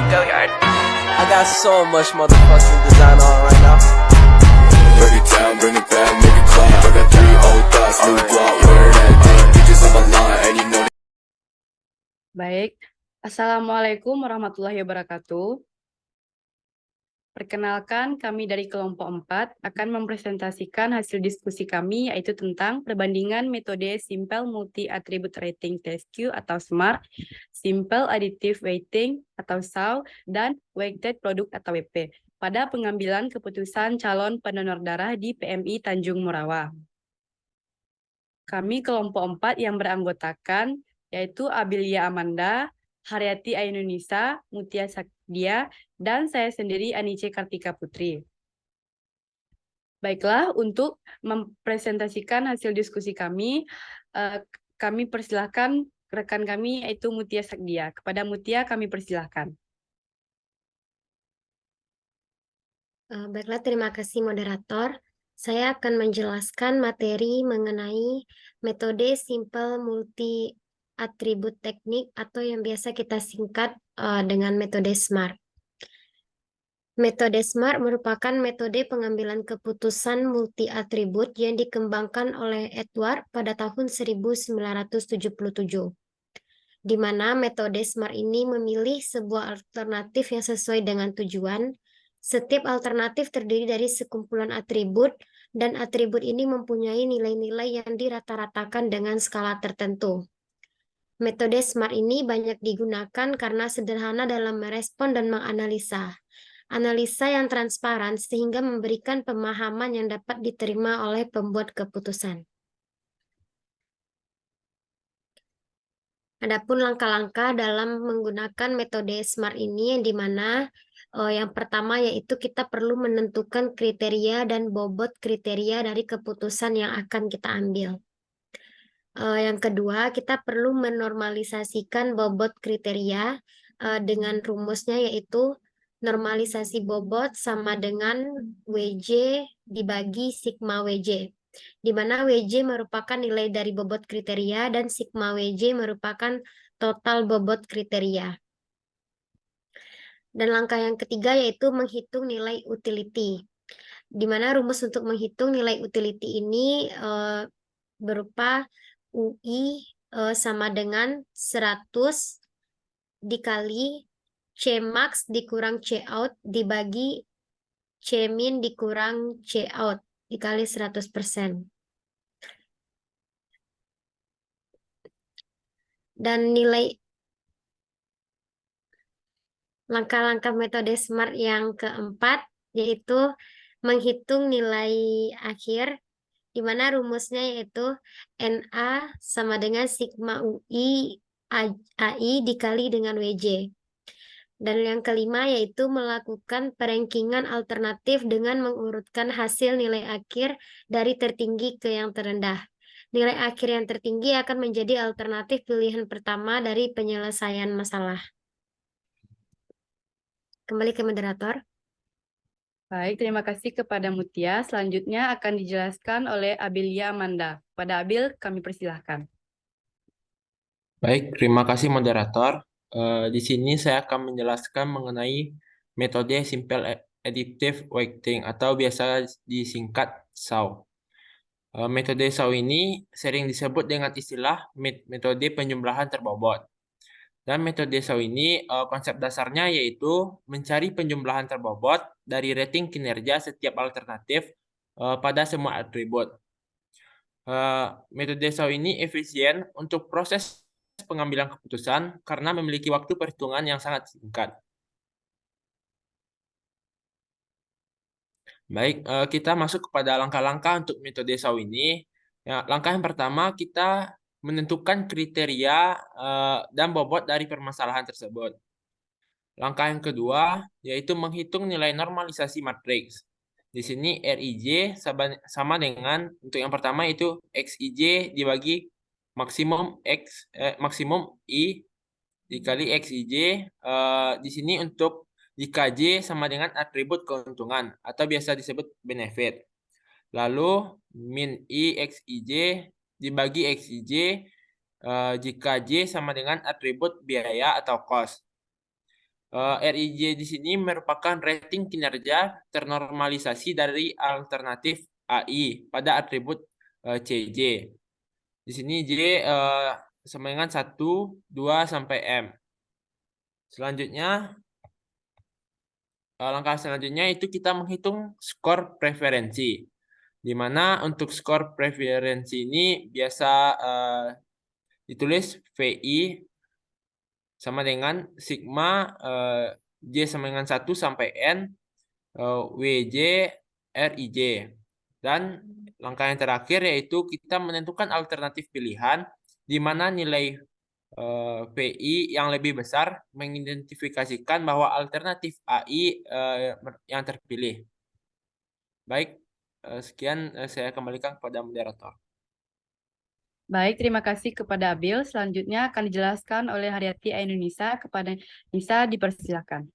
Go yard. I got so much motherfucking design on right now. Break it down, bring it back, make it clap. I got 3 old thoughts, new guap, where that thing. Bitches on my line, and you know. Baik, Assalamualaikum warahmatullahi wabarakatuh. Perkenalkan, kami dari kelompok 4 akan mempresentasikan hasil diskusi kami, yaitu tentang perbandingan metode Simple Multi Attribute Rating Test Q atau SMART, Simple Additive Weighting atau SAW, dan Weighted Product atau WP, pada pengambilan keputusan calon pendonor darah di PMI Tanjung Morawa. Kami kelompok 4 yang beranggotakan, yaitu Abilia Amanda, Haryati Ainunisa, Mutia Sakdia, dan saya sendiri Anice Kartika Putri. Baiklah, untuk mempresentasikan hasil diskusi kami persilahkan rekan kami yaitu Mutia Sakdia. Kepada Mutia kami persilahkan. Baiklah, terima kasih moderator. Saya akan menjelaskan materi mengenai metode Simple Multi Attribute Teknik atau yang biasa kita singkat dengan metode SMART. Metode SMART merupakan metode pengambilan keputusan multi atribut yang dikembangkan oleh Edward pada tahun 1977, di mana metode SMART ini memilih sebuah alternatif yang sesuai dengan tujuan. Setiap alternatif terdiri dari sekumpulan atribut, dan atribut ini mempunyai nilai-nilai yang dirata-ratakan dengan skala tertentu. Metode SMART ini banyak digunakan karena sederhana dalam merespon dan menganalisa. Analisa yang transparan sehingga memberikan pemahaman yang dapat diterima oleh pembuat keputusan. Adapun langkah-langkah dalam menggunakan metode SMART ini yang dimana yang pertama yaitu kita perlu menentukan kriteria dan bobot kriteria dari keputusan yang akan kita ambil. Yang kedua, kita perlu menormalisasikan bobot kriteria dengan rumusnya yaitu normalisasi bobot sama dengan WJ dibagi sigma WJ, di mana WJ merupakan nilai dari bobot kriteria dan sigma WJ merupakan total bobot kriteria. Dan langkah yang ketiga yaitu menghitung nilai utility, di mana rumus untuk menghitung nilai utility ini berupa UI sama dengan 100 dikali C max dikurang C out dibagi C min dikurang C out dikali 100%. Dan langkah-langkah metode SMART yang keempat yaitu menghitung nilai akhir, di mana rumusnya yaitu NA sama dengan sigma UI AI dikali dengan WJ. Dan yang kelima yaitu melakukan perankingan alternatif dengan mengurutkan hasil nilai akhir dari tertinggi ke yang terendah. Nilai akhir yang tertinggi akan menjadi alternatif pilihan pertama dari penyelesaian masalah. Kembali ke moderator. Baik, terima kasih kepada Mutia. Selanjutnya akan dijelaskan oleh Abilia Amanda. Pada Abil, kami persilahkan. Baik, terima kasih moderator. Di sini saya akan menjelaskan mengenai metode Simple Additive Weighting atau biasa disingkat SAW. Metode SAW ini sering disebut dengan istilah metode penjumlahan terbobot. Dan metode SAW ini konsep dasarnya yaitu mencari penjumlahan terbobot dari rating kinerja setiap alternatif pada semua atribut. Metode SAW ini efisien untuk proses pengambilan keputusan karena memiliki waktu perhitungan yang sangat singkat. Baik, kita masuk kepada langkah-langkah untuk metode SAW ini. Ya, langkah yang pertama kita menentukan kriteria dan bobot dari permasalahan tersebut. Langkah yang kedua yaitu menghitung nilai normalisasi matriks. Di sini RIJ sama dengan untuk yang pertama itu XIJ dibagi maksimum I dikali XIJ. Di sini untuk jika J sama dengan atribut keuntungan atau biasa disebut benefit. Lalu min I XIJ dibagi XIJ jika J sama dengan atribut biaya atau cost. RIJ di sini merupakan rating kinerja ternormalisasi dari alternatif AI pada atribut CJ. Di sini J sama dengan 1, 2, sampai M. Selanjutnya, langkah selanjutnya itu kita menghitung skor preferensi. Di mana untuk skor preferensi ini biasa ditulis VI sama dengan sigma J sama dengan 1 sampai N WJ RIJ. Dan langkah yang terakhir yaitu kita menentukan alternatif pilihan di mana nilai PI yang lebih besar mengidentifikasikan bahwa alternatif AI yang terpilih. Baik, sekian saya kembalikan kepada moderator. Baik, terima kasih kepada Abil. Selanjutnya akan dijelaskan oleh Haryati Ainunisa. Kepada Nisa, dipersilakan.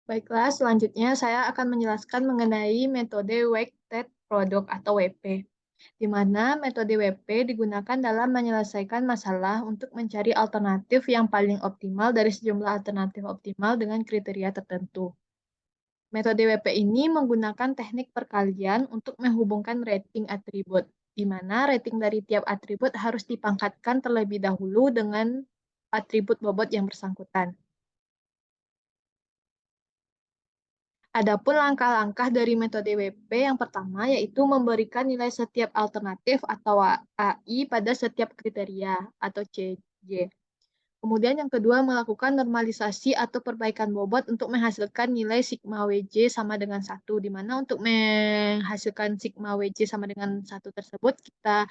Baiklah, selanjutnya saya akan menjelaskan mengenai metode Weighted Product atau WP, di mana metode WP digunakan dalam menyelesaikan masalah untuk mencari alternatif yang paling optimal dari sejumlah alternatif optimal dengan kriteria tertentu. Metode WP ini menggunakan teknik perkalian untuk menghubungkan rating atribut, di mana rating dari tiap atribut harus dipangkatkan terlebih dahulu dengan atribut bobot yang bersangkutan. Adapun langkah-langkah dari metode WP yang pertama yaitu memberikan nilai setiap alternatif atau AI pada setiap kriteria atau CJ. Kemudian yang kedua melakukan normalisasi atau perbaikan bobot untuk menghasilkan nilai sigma WJ sama dengan 1, di mana untuk menghasilkan sigma WJ sama dengan 1 tersebut kita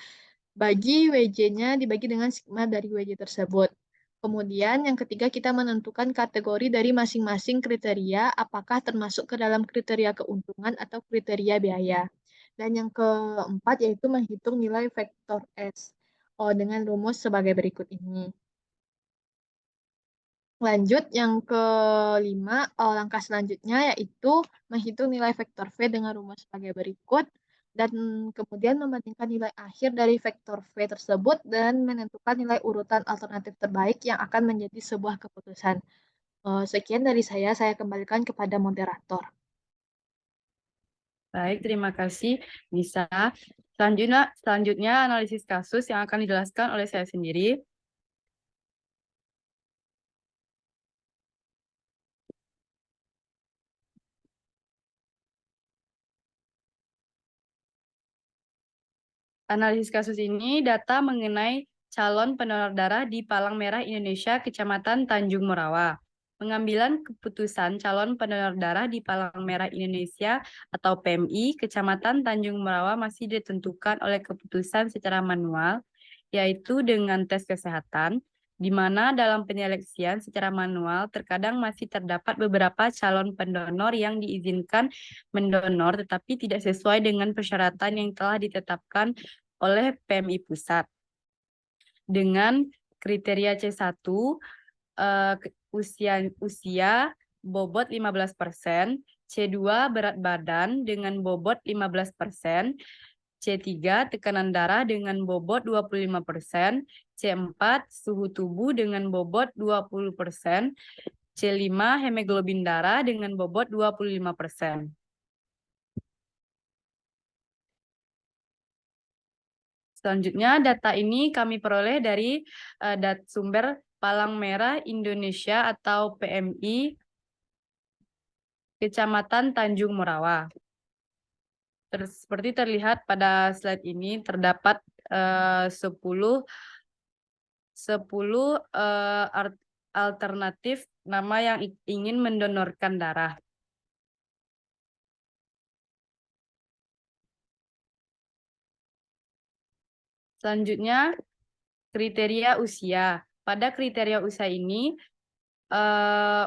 bagi WJ-nya dibagi dengan sigma dari WJ tersebut. Kemudian yang ketiga kita menentukan kategori dari masing-masing kriteria apakah termasuk ke dalam kriteria keuntungan atau kriteria biaya. Dan yang keempat yaitu menghitung nilai vektor S dengan rumus sebagai berikut ini. Lanjut, yang kelima, langkah selanjutnya yaitu menghitung nilai vektor V dengan rumus sebagai berikut, dan kemudian membandingkan nilai akhir dari vektor V tersebut dan menentukan nilai urutan alternatif terbaik yang akan menjadi sebuah keputusan. Sekian dari saya kembalikan kepada moderator. Baik, terima kasih, Nisa. Selanjutnya analisis kasus yang akan dijelaskan oleh saya sendiri. Analisis kasus ini data mengenai calon pendonor darah di Palang Merah Indonesia, Kecamatan Tanjung Morawa. Pengambilan keputusan calon pendonor darah di Palang Merah Indonesia atau PMI, Kecamatan Tanjung Morawa masih ditentukan oleh keputusan secara manual, yaitu dengan tes kesehatan, di mana dalam penyeleksian secara manual terkadang masih terdapat beberapa calon pendonor yang diizinkan mendonor tetapi tidak sesuai dengan persyaratan yang telah ditetapkan oleh PMI Pusat. Dengan kriteria C1, usia bobot 15%, C2 berat badan dengan bobot 15%, C3 tekanan darah dengan bobot 25%, C4 suhu tubuh dengan bobot 20%, C5 hemoglobin darah dengan bobot 25%. Selanjutnya, data ini kami peroleh dari sumber Palang Merah Indonesia atau PMI Kecamatan Tanjung Morawa. Seperti terlihat pada slide ini, terdapat 10 alternatif nama yang ingin mendonorkan darah. Selanjutnya, kriteria usia. Pada kriteria usia ini,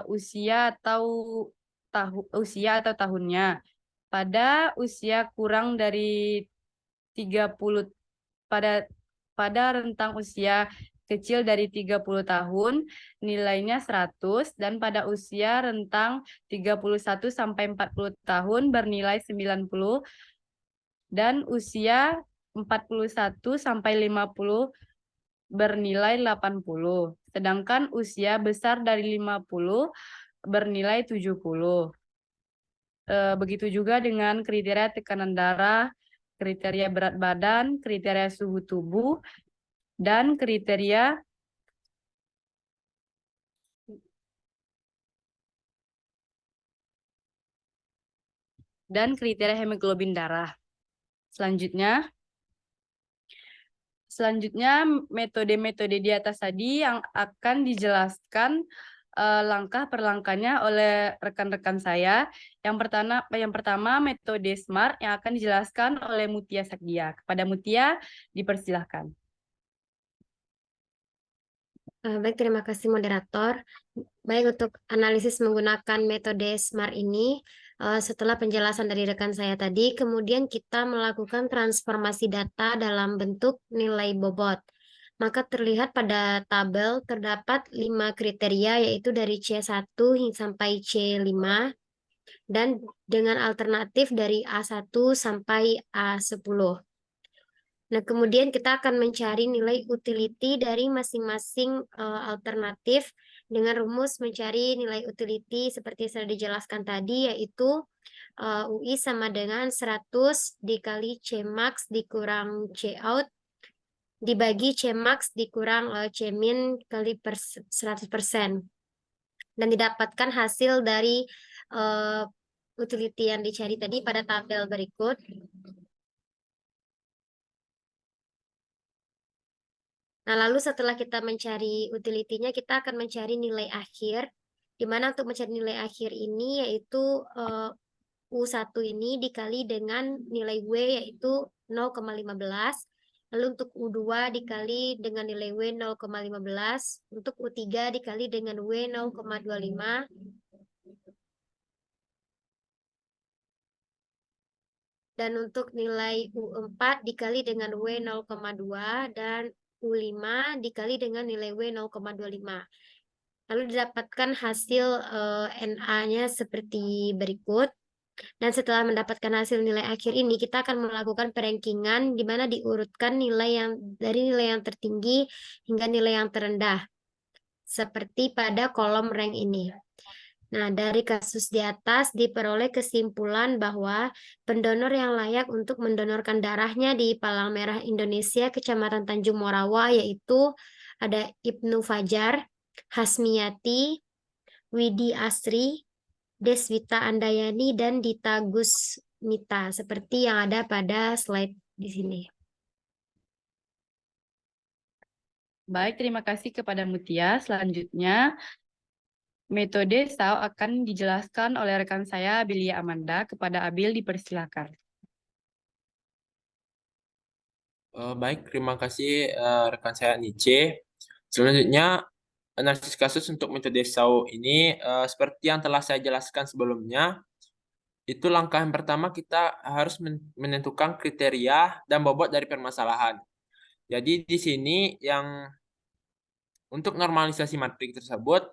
usia atau tahunnya. Pada usia kurang dari 30, pada rentang usia kecil dari 30 tahun, nilainya 100, dan pada usia rentang 31 sampai 40 tahun bernilai 90, dan usia 41 sampai 50 bernilai 80. Sedangkan usia besar dari 50 bernilai 70. Begitu juga dengan kriteria tekanan darah, kriteria berat badan, kriteria suhu tubuh, dan kriteria hemoglobin darah. Selanjutnya metode-metode di atas tadi yang akan dijelaskan langkah per langkahnya oleh rekan-rekan saya. Yang pertama metode SMART yang akan dijelaskan oleh Mutia Sagdia. Kepada Mutia dipersilahkan. Baik, terima kasih moderator. Baik, untuk analisis menggunakan metode SMART ini, setelah penjelasan dari rekan saya tadi, kemudian kita melakukan transformasi data dalam bentuk nilai bobot. Maka terlihat pada tabel terdapat 5 kriteria, yaitu dari C1 sampai C5, dan dengan alternatif dari A1 sampai A10. Nah, kemudian kita akan mencari nilai utility dari masing-masing alternatif dengan rumus mencari nilai utility seperti yang sudah dijelaskan tadi, yaitu UI sama dengan 100 dikali Cmax dikurang Cout dibagi Cmax dikurang Cmin kali 100%. Dan didapatkan hasil dari utility yang dicari tadi pada tabel berikut. Nah, lalu setelah kita mencari utility-nya, kita akan mencari nilai akhir, di mana untuk mencari nilai akhir ini yaitu U1 ini dikali dengan nilai W yaitu 0,15, lalu untuk U2 dikali dengan nilai W 0,15, untuk U3 dikali dengan W 0,25, dan untuk nilai U4 dikali dengan W 0,2, dan U5 dikali dengan nilai W 0,25. Lalu didapatkan hasil NA-nya seperti berikut. Dan setelah mendapatkan hasil nilai akhir ini, kita akan melakukan perankingan di mana diurutkan dari nilai yang tertinggi hingga nilai yang terendah. Seperti pada kolom rank ini. Nah, dari kasus di atas diperoleh kesimpulan bahwa pendonor yang layak untuk mendonorkan darahnya di Palang Merah Indonesia Kecamatan Tanjung Morawa yaitu ada Ibnu Fajar, Hasmiyati, Widi Asri, Deswita Andayani, dan Dita Gusmita, seperti yang ada pada slide di sini. Baik, terima kasih kepada Mutia. Selanjutnya, metode SAO akan dijelaskan oleh rekan saya, Abilia Amanda. Kepada Abil, dipersilakan. Baik, terima kasih rekan saya Nice. Selanjutnya, analisis kasus untuk metode SAO ini, seperti yang telah saya jelaskan sebelumnya, itu langkah yang pertama kita harus menentukan kriteria dan bobot dari permasalahan. Jadi di sini yang untuk normalisasi matrik tersebut,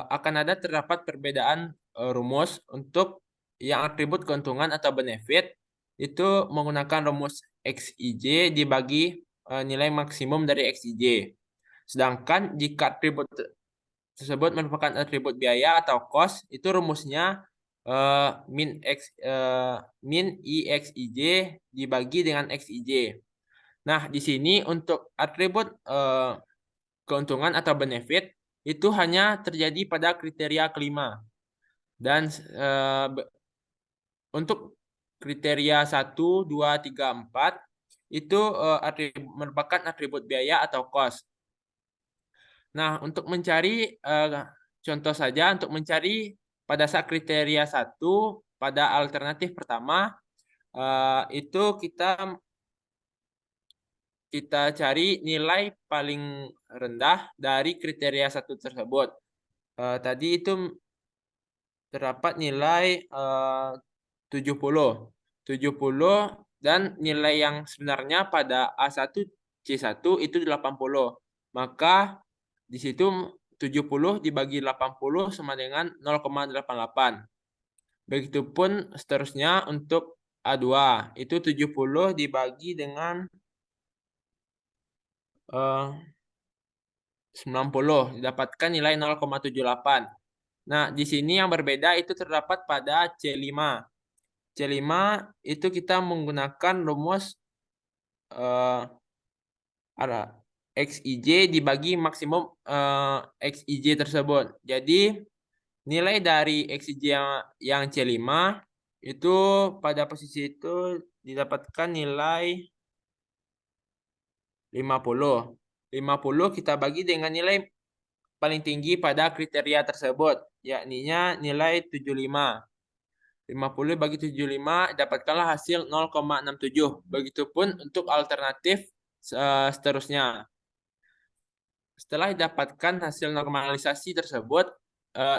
akan terdapat perbedaan rumus untuk yang atribut keuntungan atau benefit itu menggunakan rumus XIJ dibagi nilai maksimum dari XIJ. Sedangkan jika atribut tersebut merupakan atribut biaya atau cost, itu rumusnya min IXIJ dibagi dengan XIJ. Nah, di sini untuk atribut keuntungan atau benefit itu hanya terjadi pada kriteria kelima. Dan untuk kriteria 1, 2, 3, 4 itu merupakan atribut biaya atau cost. Nah, untuk mencari contoh saja untuk mencari pada saat kriteria 1 pada alternatif pertama itu kita cari nilai paling rendah dari kriteria 1 tersebut. Tadi itu terdapat nilai 70 dan nilai yang sebenarnya pada A1 C1 itu 80. Maka di situ 70 dibagi 80 sama dengan 0,88. Begitupun seterusnya untuk A2 itu 70 dibagi dengan 90 didapatkan nilai 0,78. Nah, di sini yang berbeda itu terdapat pada C5. C5 itu kita menggunakan rumus ada XIJ dibagi maksimum XIJ tersebut. Jadi, nilai dari XIJ yang C5 itu pada posisi itu didapatkan nilai 50. 50 kita bagi dengan nilai paling tinggi pada kriteria tersebut, yakninya nilai 75. 50 bagi 75 dapatkanlah hasil 0,67. Begitupun untuk alternatif seterusnya. Setelah didapatkan hasil normalisasi tersebut,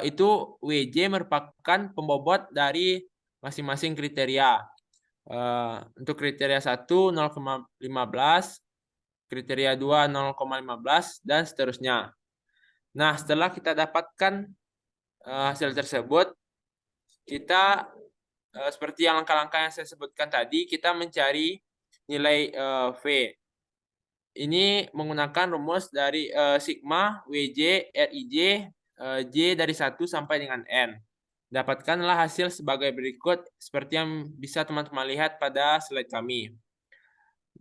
itu WJ merupakan pembobot dari masing-masing kriteria. Untuk kriteria 1 0,15, kriteria 2 0,15, dan seterusnya. Nah, setelah kita dapatkan hasil tersebut, kita seperti yang langkah-langkah yang saya sebutkan tadi, kita mencari nilai V. Ini menggunakan rumus dari sigma, WJ, RIJ, J dari 1 sampai dengan N. Dapatkanlah hasil sebagai berikut, seperti yang bisa teman-teman lihat pada slide kami.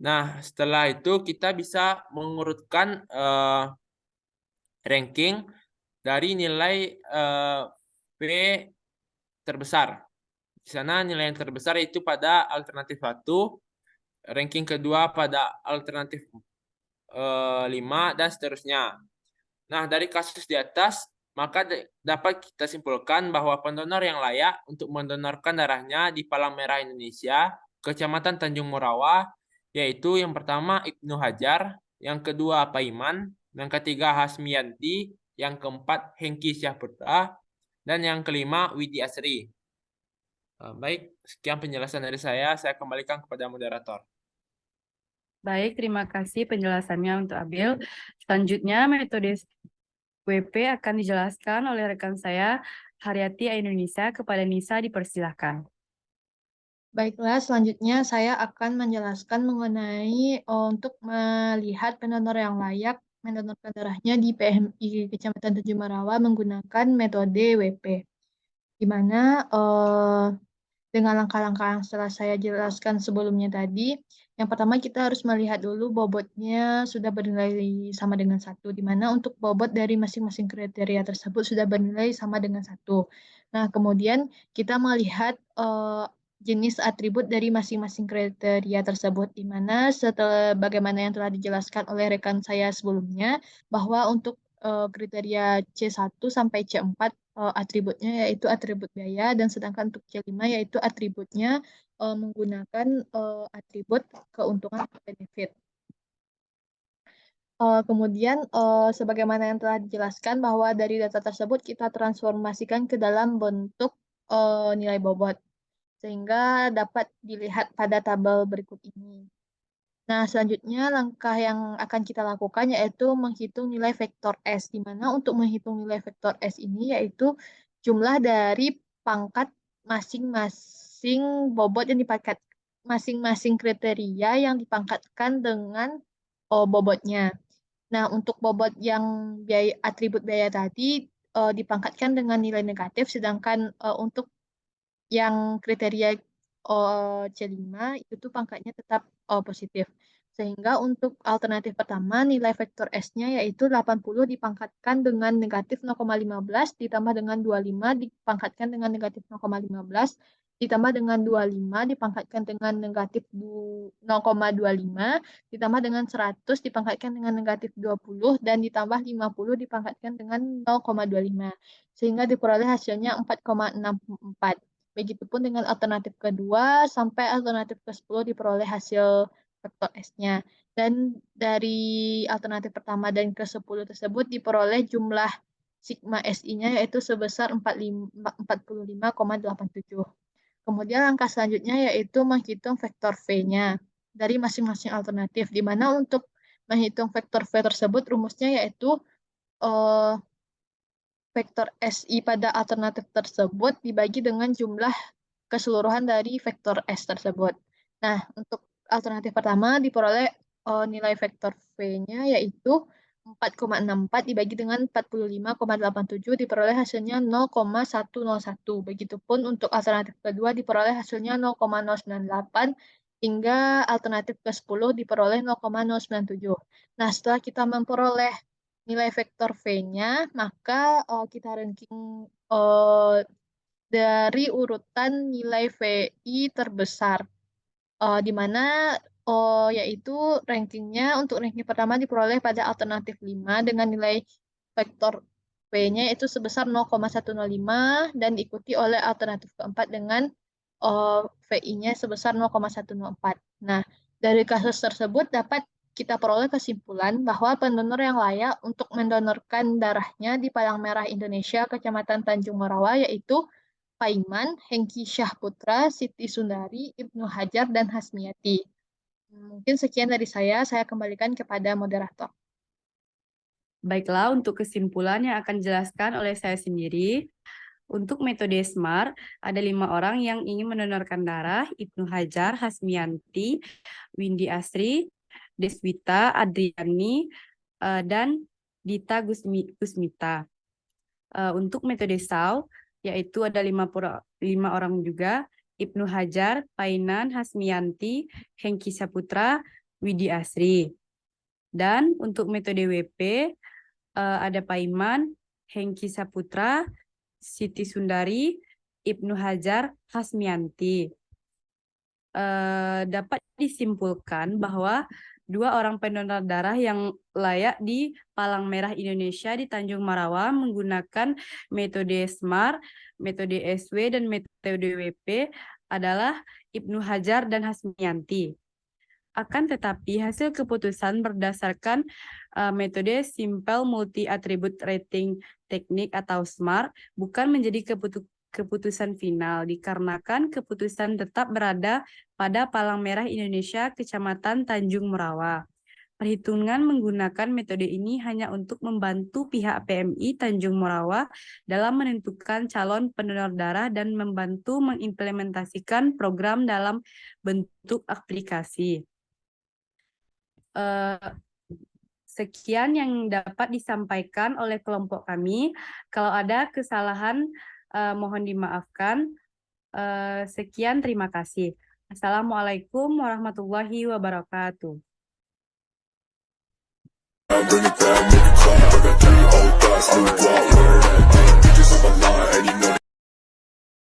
Nah, setelah itu kita bisa mengurutkan ranking dari nilai V terbesar. Di sana nilai yang terbesar itu pada alternatif 1, ranking kedua pada alternatif 5, dan seterusnya. Nah, dari kasus di atas, maka dapat kita simpulkan bahwa pendonor yang layak untuk mendonorkan darahnya di Palang Merah Indonesia, Kecamatan Tanjung Morawa, yaitu yang pertama Ibnu Hajar, yang kedua Paiman, yang ketiga Hasmiyanti, yang keempat Hengki Syahputra, dan yang kelima Widi Asri. Baik, sekian penjelasan dari saya kembalikan kepada moderator. Baik, terima kasih penjelasannya untuk Abil. Selanjutnya, metode WP akan dijelaskan oleh rekan saya, Haryati Indonesia. Kepada Nisa dipersilahkan. Baiklah, selanjutnya saya akan menjelaskan mengenai untuk melihat pendonor yang layak mendonorkan darahnya di PMI Kecamatan Tanjung Morawa menggunakan metode WP. Di mana dengan langkah-langkah yang setelah saya jelaskan sebelumnya tadi, yang pertama kita harus melihat dulu bobotnya sudah bernilai sama dengan 1, di mana untuk bobot dari masing-masing kriteria tersebut sudah bernilai sama dengan 1. Nah, kemudian kita melihat jenis atribut dari masing-masing kriteria tersebut, di mana setelah bagaimana yang telah dijelaskan oleh rekan saya sebelumnya, bahwa untuk kriteria C1 sampai C4 atributnya yaitu atribut biaya, dan sedangkan untuk C5 yaitu atributnya menggunakan atribut keuntungan atau benefit. Kemudian sebagaimana yang telah dijelaskan bahwa dari data tersebut kita transformasikan ke dalam bentuk nilai bobot sehingga dapat dilihat pada tabel berikut ini. Nah, selanjutnya langkah yang akan kita lakukan yaitu menghitung nilai vektor S, di mana untuk menghitung nilai vektor S ini yaitu jumlah dari pangkat masing-masing bobot yang dipangkat, masing-masing kriteria yang dipangkatkan dengan bobotnya. Nah, untuk bobot yang biaya, atribut biaya tadi dipangkatkan dengan nilai negatif, sedangkan untuk yang kriteria C5 itu pangkatnya tetap positif. Sehingga untuk alternatif pertama nilai vektor S-nya yaitu 80 dipangkatkan dengan negatif 0,15 ditambah dengan 25 dipangkatkan dengan negatif 0,15 ditambah dengan 25 dipangkatkan dengan negatif 0,25 ditambah dengan 100 dipangkatkan dengan negatif 20 dan ditambah 50 dipangkatkan dengan 0,25 sehingga diperoleh hasilnya 4,64. Begitupun dengan alternatif kedua sampai alternatif ke-10 diperoleh hasil vektor S-nya. Dan dari alternatif pertama dan ke-10 tersebut diperoleh jumlah sigma SI-nya yaitu sebesar 45,87. Kemudian langkah selanjutnya yaitu menghitung vektor V-nya dari masing-masing alternatif, di mana untuk menghitung vektor V tersebut rumusnya yaitu vektor SI pada alternatif tersebut dibagi dengan jumlah keseluruhan dari vektor S tersebut. Nah, untuk alternatif pertama diperoleh nilai vektor V-nya yaitu 4,64 dibagi dengan 45,87 diperoleh hasilnya 0,101. Begitupun untuk alternatif kedua diperoleh hasilnya 0,098 hingga alternatif ke-10 diperoleh 0,097. Nah, setelah kita memperoleh nilai vektor V-nya, maka kita ranking dari urutan nilai VI terbesar, di mana yaitu rankingnya untuk ranking pertama diperoleh pada alternatif 5 dengan nilai vektor V-nya itu sebesar 0,105 dan diikuti oleh alternatif keempat dengan VI-nya sebesar 0,104. Nah, dari kasus tersebut dapat kita peroleh kesimpulan bahwa pendonor yang layak untuk mendonorkan darahnya di Palang Merah Indonesia Kecamatan Tanjung Morawa yaitu Paiman, Hengki Syahputra, Siti Sundari, Ibnu Hajar, dan Hasmiati. Mungkin sekian dari saya kembalikan kepada moderator. Baiklah, untuk kesimpulan yang akan dijelaskan oleh saya sendiri. Untuk metode SMART, ada 5 orang yang ingin mendonorkan darah, Ibnu Hajar, Hasmianti, Windy Asri, Deswita, Adriani, dan Dita Gusmita. Untuk metode SAW, yaitu ada 5 orang juga, Ibnu Hajar, Painan, Hasmianti, Hengki Saputra, Windy Asri. Dan untuk metode WP, ada Paiman, Hengki Saputra, Siti Sundari, Ibnu Hajar, Hasmianti. Dapat disimpulkan bahwa 2 orang pendonor darah yang layak di Palang Merah Indonesia di Tanjung Morawa menggunakan metode SMART, metode SW, dan metode WP adalah Ibnu Hajar dan Hasmianti. Akan tetapi hasil keputusan berdasarkan metode Simple Multi Attribute Rating Teknik atau SMART bukan menjadi keputusan final dikarenakan keputusan tetap berada pada Palang Merah Indonesia Kecamatan Tanjung Morawa. Perhitungan menggunakan metode ini hanya untuk membantu pihak PMI Tanjung Morawa dalam menentukan calon pendonor darah dan membantu mengimplementasikan program dalam bentuk aplikasi. Sekian yang dapat disampaikan oleh kelompok kami. Kalau ada kesalahan, mohon dimaafkan. Sekian, terima kasih. Assalamualaikum warahmatullahi wabarakatuh. Bring it back, make it clap. I got 3 old thoughts, new block, where that thing. Bitches on my line, and you know